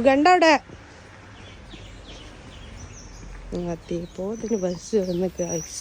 കണ്ടവിടെ എത്തിയപ്പോ ഇതിന് ബസ് വന്ന് ഗൈസ്.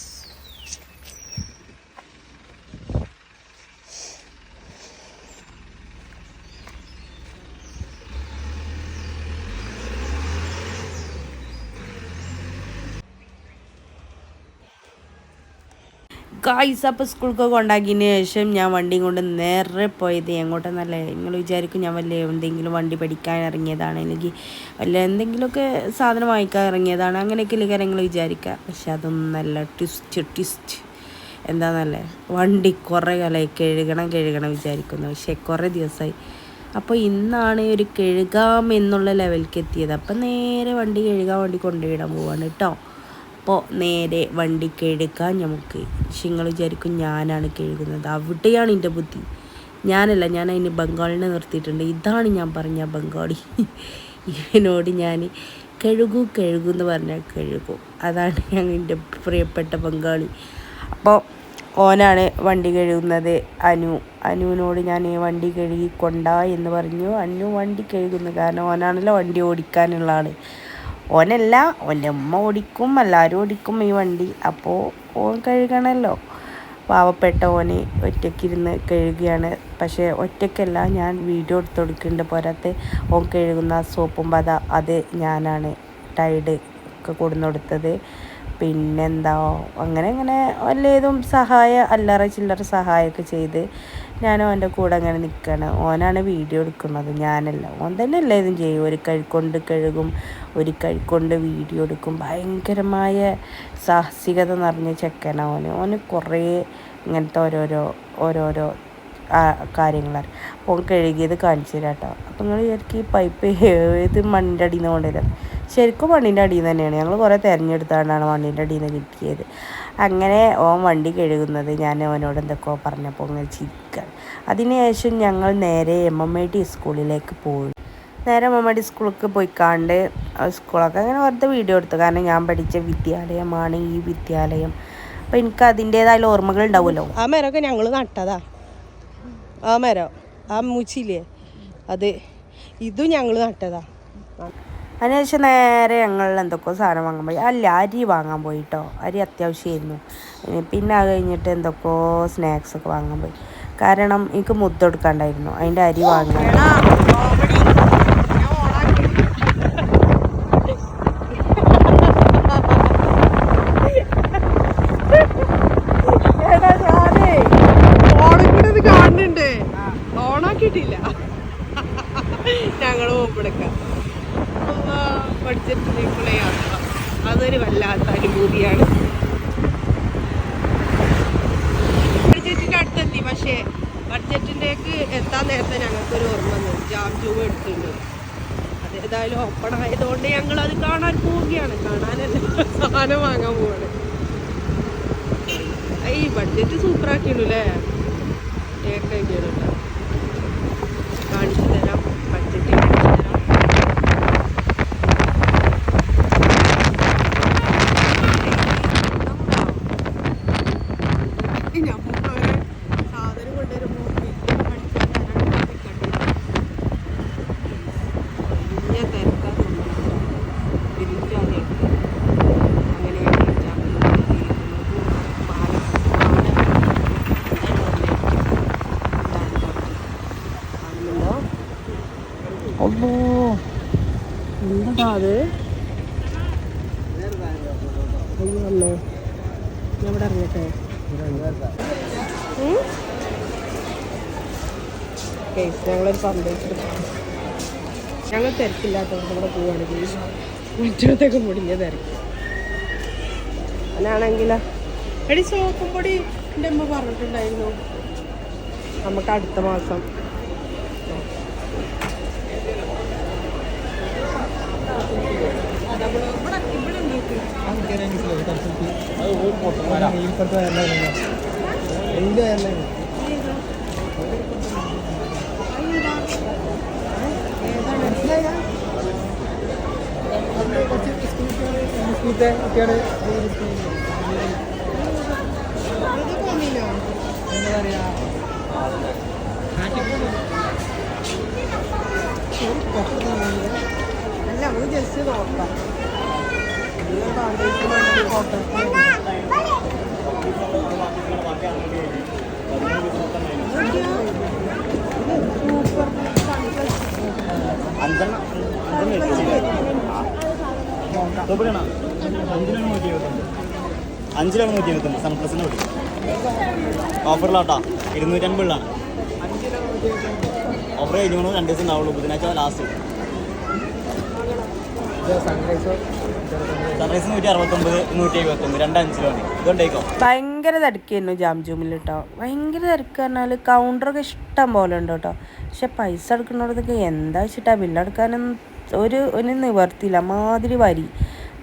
ഗായ്സ് അപ്പോൾ സ്കൂൾക്ക് കൊണ്ടാക്കിയതിന് ശേഷം ഞാൻ വണ്ടിയും കൊണ്ട് നേരെ പോയത് എങ്ങോട്ടെന്നല്ലേ നിങ്ങൾ വിചാരിക്കും ഞാൻ വല്ല എന്തെങ്കിലും വണ്ടി പഠിക്കാൻ ഇറങ്ങിയതാണ്, അല്ലെങ്കിൽ വല്ല എന്തെങ്കിലുമൊക്കെ സാധനം വാങ്ങിക്കാൻ ഇറങ്ങിയതാണ്, അങ്ങനെയൊക്കെ കാര്യങ്ങൾ വിചാരിക്കുക. പക്ഷെ അതൊന്നല്ല. ട്വിസ്റ്റ് എന്താണെന്നല്ലേ, വണ്ടി കുറേ കാലമായി കഴുകണം വിചാരിക്കുന്നു. പക്ഷേ കുറേ ദിവസമായി. അപ്പോൾ ഇന്നാണ് ഒരു കഴുകാമെന്നുള്ള ലെവലിലേക്ക് എത്തിയത്. അപ്പം നേരെ വണ്ടി കഴുകാൻ വേണ്ടി കൊണ്ടുപോയിടാൻ പോവാണ് കേട്ടോ. അപ്പോൾ നേരെ വണ്ടി കഴുകാൻ നമുക്ക്. നിങ്ങൾ വിചാരിക്കും ഞാനാണ് കഴുകുന്നത്. അവിടെയാണ് എൻ്റെ ബുദ്ധി. ഞാനല്ല, ഞാൻ അതിന് ബംഗാളിനെ നിർത്തിയിട്ടുണ്ട്. ഇതാണ് ഞാൻ പറഞ്ഞ ബംഗാളി. ഇവനോട് ഞാൻ കഴുകൂ എന്ന് പറഞ്ഞാൽ കഴുകും. അതാണ് ഞാൻ എൻ്റെ പ്രിയപ്പെട്ട ബംഗാളി. അപ്പോൾ ഓനാണ് വണ്ടി കഴുകുന്നത്. അനുവിനോട് ഞാൻ വണ്ടി കഴുകിക്കൊണ്ടാ എന്ന് പറഞ്ഞു. അനു വണ്ടി കഴുകുന്നു. കാരണം ഓനാണല്ലോ വണ്ടി ഓടിക്കാനുള്ള ആൾ. ഓനല്ല, ഓൻ്റെ ഉമ്മ ഓടിക്കും, എല്ലാവരും ഓടിക്കും ഈ വണ്ടി. അപ്പോൾ ഓൻ കഴുകണമല്ലോ. പാവപ്പെട്ട ഓന് ഒറ്റയ്ക്കിരുന്ന് കഴുകുകയാണ്. പക്ഷേ ഒറ്റയ്ക്കല്ല, ഞാൻ വീഡിയോ എടുത്ത് കൊടുക്കുന്നുണ്ട്. പോരാത്തെ ഓൻ കഴുകുന്ന സോപ്പും പത അത് ഞാനാണ് ടൈഡ് ഒക്കെ കൊടുത്തുകൊടുത്തത്. പിന്നെന്താ അങ്ങനെ വല്ലതും അല്ലറ ചില്ലറ സഹായമൊക്കെ ചെയ്ത് ഞാൻ ഓൻ്റെ കൂടെ അങ്ങനെ നിൽക്കുകയാണ്. ഓനാണ് വീഡിയോ എടുക്കുന്നത്, ഞാനല്ല. ഓൻ തന്നെ എല്ലാതും ചെയ്യും. ഒരു കൈകൊണ്ട് കഴുകും, ഒരു കൈകൊണ്ട് വീഡിയോ എടുക്കും. ഭയങ്കരമായ സാഹസികത നിറഞ്ഞ ചെക്കനാണ് ഓന് കുറേ ഇങ്ങനത്തെ ഓരോരോ കാര്യങ്ങളാണ്. ഓൻ കഴുകിയത് കാണിച്ചു തരാം കേട്ടോ. അപ്പം നിങ്ങൾ വിചാരിക്കും ഈ പൈപ്പ് ഏത് മണ്ണിൻ്റെ അടിയിൽ നിന്ന് കൊണ്ടുവരാം. ശരിക്കും മണ്ണിൻ്റെ അടിയിൽ നിന്ന് തന്നെയാണ്. ഞങ്ങൾ കുറേ തിരഞ്ഞെടുത്താണ്ടാണ് മണ്ണിൻ്റെ അടിയിൽ നിന്ന് കിട്ടിയത്. അങ്ങനെ ഓൻ വണ്ടി കഴുകുന്നത് ഞാൻ അവനോട് എന്തൊക്കെയോ പറഞ്ഞപ്പോൾ അങ്ങനെ ചിരിക്കുകയാണ്. അതിനുശേഷം ഞങ്ങൾ നേരെ MMIT സ്കൂളിലേക്ക് പോയി. നേരെ MMIT സ്കൂളിലേക്ക് പോയിക്കാണ്ട് സ്കൂളൊക്കെ അങ്ങനെ വെറുതെ വീഡിയോ എടുത്തു. കാരണം ഞാൻ പഠിച്ച വിദ്യാലയമാണ് ഈ വിദ്യാലയം. അപ്പോൾ എനിക്ക് അതിൻ്റേതായ ഓർമ്മകൾ ഉണ്ടാവുമല്ലോ. ആ മരമൊക്കെ ഞങ്ങൾ നട്ടതാ. ആ മരം, ആ മൂച്ചില്ലേ, ഇതും ഞങ്ങൾ നട്ടതാ. അതിനുശേഷം നേരെ ഞങ്ങൾ എന്തൊക്കെയോ സാധനം വാങ്ങാൻ പോയി. അരി വാങ്ങാൻ പോയി കേട്ടോ. അരി അത്യാവശ്യമായിരുന്നു. പിന്നെ അത് കഴിഞ്ഞിട്ട് എന്തൊക്കെയോ സ്നാക്സൊക്കെ വാങ്ങാൻ പോയി. കാരണം എനിക്ക് മുദ്ദ കൊടുക്കാണ്ടായിരുന്നു. അതിൻ്റെ അരി വാങ്ങി. ഓണാക്കിയിട്ടില്ല, ഞങ്ങൾ പോകുമ്പോഴേക്കാം ബഡ്ജറ്റിലേക്കുള്ള യാത്ര അതൊരു വല്ലാത്ത അനുഭൂതിയാണ്. ബഡ്ജറ്റിൻ്റെ അടുത്തെത്തി. പക്ഷേ ബഡ്ജറ്റിൻ്റെക്ക് എത്താൻ നേരത്തെ ഞങ്ങൾക്കൊരു ഓർമ്മ വന്നു. ജാം ജൂവ് എടുത്തിട്ടുണ്ട്. അതേതായാലും ഓപ്പൺ ആയതുകൊണ്ട് ഞങ്ങളത് കാണാൻ പോവുകയാണ്. കാണാനല്ല, സാധനം വാങ്ങാൻ പോവാണ്. ഈ ബഡ്ജറ്റ് സൂപ്പറാക്കിയുള്ളൂ അല്ലേ. കേട്ടോ, കാണിച്ചു തരാം. ബഡ്ജറ്റ് കാണിച്ചു തരാം. സാധനം കൊണ്ടുവരുമ്പോൾ എന്താ അത്? അയ്യോ അല്ലേ, ഞാൻ ഇവിടെ ഇറങ്ങട്ടെ. ഞങ്ങളൊരു സന്ദേശം ഞങ്ങൾ തിരക്കില്ലാത്തവർക്ക് ഇവിടെ പോവുകയാണെങ്കിൽ മറ്റൊക്കെ മുടിഞ്ഞ തിരക്ക്. അതിനാണെങ്കിൽ എടി സോപ്പും പൊടി എൻ്റെ അമ്മ പറഞ്ഞിട്ടുണ്ടായിരുന്നു നമുക്ക് അടുത്ത മാസം. അല്ല നമുക്ക് ജസ്റ്റ് നോക്കാം. അഞ്ചിലാണ് 120 സൺപ്ലസിന് കൂടി ഓഫറിലാട്ടാ 250 ഓഫർ കഴിഞ്ഞു 2 ദിവസം ഉണ്ടാവുള്ളൂ. ബുധനാഴ്ച ലാസ്റ്റ്. സൺറൈസ് 169 179 2 ഇതുകൊണ്ടേക്കോ. ഭയങ്കര തിരക്കായിരുന്നു ജാംജൂമിൽ കേട്ടോ. ഭയങ്കര തിരക്ക് പറഞ്ഞാൽ കൗണ്ടറൊക്കെ ഇഷ്ടം പോലെ ഉണ്ട് കേട്ടോ. പക്ഷെ പൈസ എടുക്കുന്നിടത്തൊക്കെ എന്താ വെച്ചിട്ടാ ബില്ലടക്കാനൊന്നും ഒരു നിവർത്തിയില്ല. മാതിരി വരി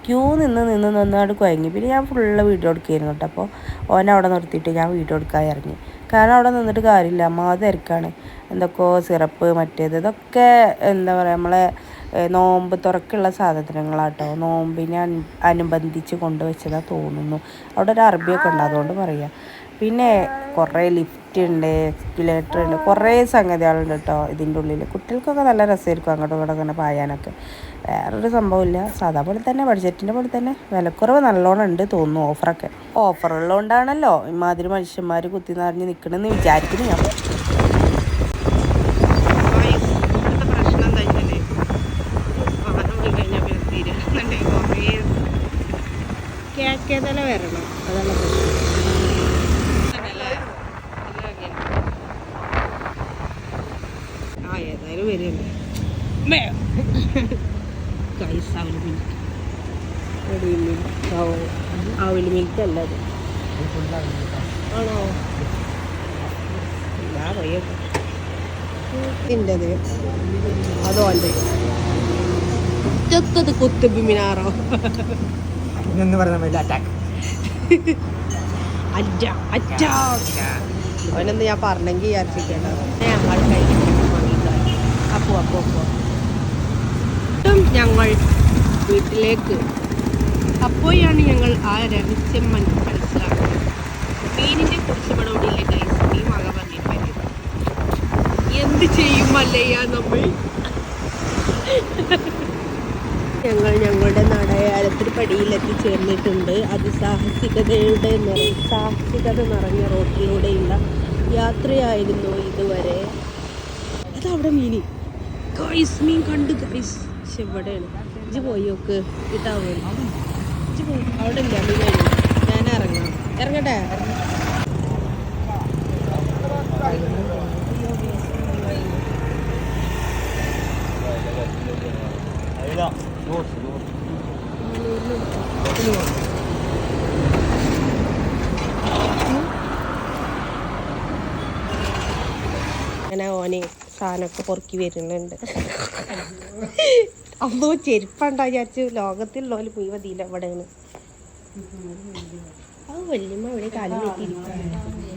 ക്യൂ നിന്നാണ്ട് കുഴങ്ങി. പിന്നെ ഞാൻ ഫുള്ള് വീഡിയോ എടുക്കുകയായിരുന്നു കേട്ടോ. അപ്പോൾ ഓനവിടെ നിർത്തിയിട്ട് ഞാൻ വീഡിയോ എടുക്കാൻ ഇറങ്ങി. കാരണം അവിടെ നിന്നിട്ട് കാര്യമില്ല, മാതിരി തിരക്കാണ്. എന്തൊക്കെയോ സിറപ്പ് മറ്റേത് ഇതൊക്കെ എന്താ പറയുക നമ്മളെ നോമ്പ് തുറക്കുള്ള സാധനങ്ങളാട്ടോ. നോമ്പിനെ അനുബന്ധിച്ച് കൊണ്ടുവച്ചതാണ് തോന്നുന്നു. അവിടെ ഒരു അറബിയൊക്കെ ഉണ്ട്, അതുകൊണ്ട് പറയാം. പിന്നെ കുറേ ലിഫ്റ്റ് ഉണ്ട്, എസ്കലേറ്റർ ഉണ്ട്, കുറേ സംഗതികളുണ്ട് കേട്ടോ ഇതിൻ്റെ ഉള്ളിൽ. കുട്ടികൾക്കൊക്കെ നല്ല രസമായിരിക്കും അങ്ങോട്ടും ഇങ്ങോട്ടും അങ്ങനെ പായാനൊക്കെ. വേറൊരു സംഭവമില്ല, സാധാ പോലെ തന്നെ ബഡ്ജറ്റിൻ്റെ പോലെ തന്നെ. വിലക്കുറവ് നല്ലോണം ഉണ്ട് തോന്നുന്നു. ഓഫറൊക്കെ ഓഫറുള്ളതുകൊണ്ടാണല്ലോ ഇമാതിരി മനുഷ്യന്മാർ കുത്തി നിറഞ്ഞ് നിൽക്കണമെന്ന് വിചാരിക്കുന്നു ഞാൻ. കേക്കേതല വരണം, അതല്ല പ്രശ്നം. ആ ഏതായാലും വരുന്നുണ്ട്. ആവിൽ മിൽക്ക് അല്ല അത്. ആണോ? ഇൻ്റെത് അതോ അല്ലേ ചെത്തത് കുത്തുബ് മിനാറോ അവനെന്ത് ഞാൻ പറഞ്ഞെങ്കിൽ വിചാരിച്ചിരിക്കേണ്ട. ഞങ്ങൾ വീട്ടിലേക്ക് അപ്പോഴാണ് ഞങ്ങൾ ആ രഹസ്യം മനസ്സിലാക്കുന്നത്. മീനിനെ കുറിച്ച് പടപടിയില്ലേ കൈസ്, നീ മക പറഞ്ഞിട്ട് എന്ത് ചെയ്യുമല്ലയ്യ നമ്മൾ. ഞങ്ങളുടെ നാടയാളത്തിൽ പടിയിലെത്തിച്ചേർന്നിട്ടുണ്ട്. അതിസാഹസികത നിറഞ്ഞ റോട്ടിലൂടെയുള്ള യാത്രയായിരുന്നു ഇതുവരെ. അതവിടെ മീൻ കണ്ടു ഗൈസ്. പക്ഷെ ഇവിടെയാണ്. ഇജ്ജ് പോയി നോക്ക് കിട്ടാവോ? ഇജ്ജ് പോയി അവിടെ ഇല്ല മീൻ. ഞാൻ ഇറങ്ങട്ടെ. അങ്ങനെ ഓന് സാധനമൊക്കെ പൊറുക്കി വരുന്നുണ്ട്. അമ്മോ ചെരുപ്പുണ്ടാ വിചാരിച്ചു. ലോകത്തിലുള്ളവര് മുഴുവൻ ഇവിടെയാണ്. ആ വല്യമ്മ ഇവിടെ കാലിൽ വെട്ടിയിരിക്കും.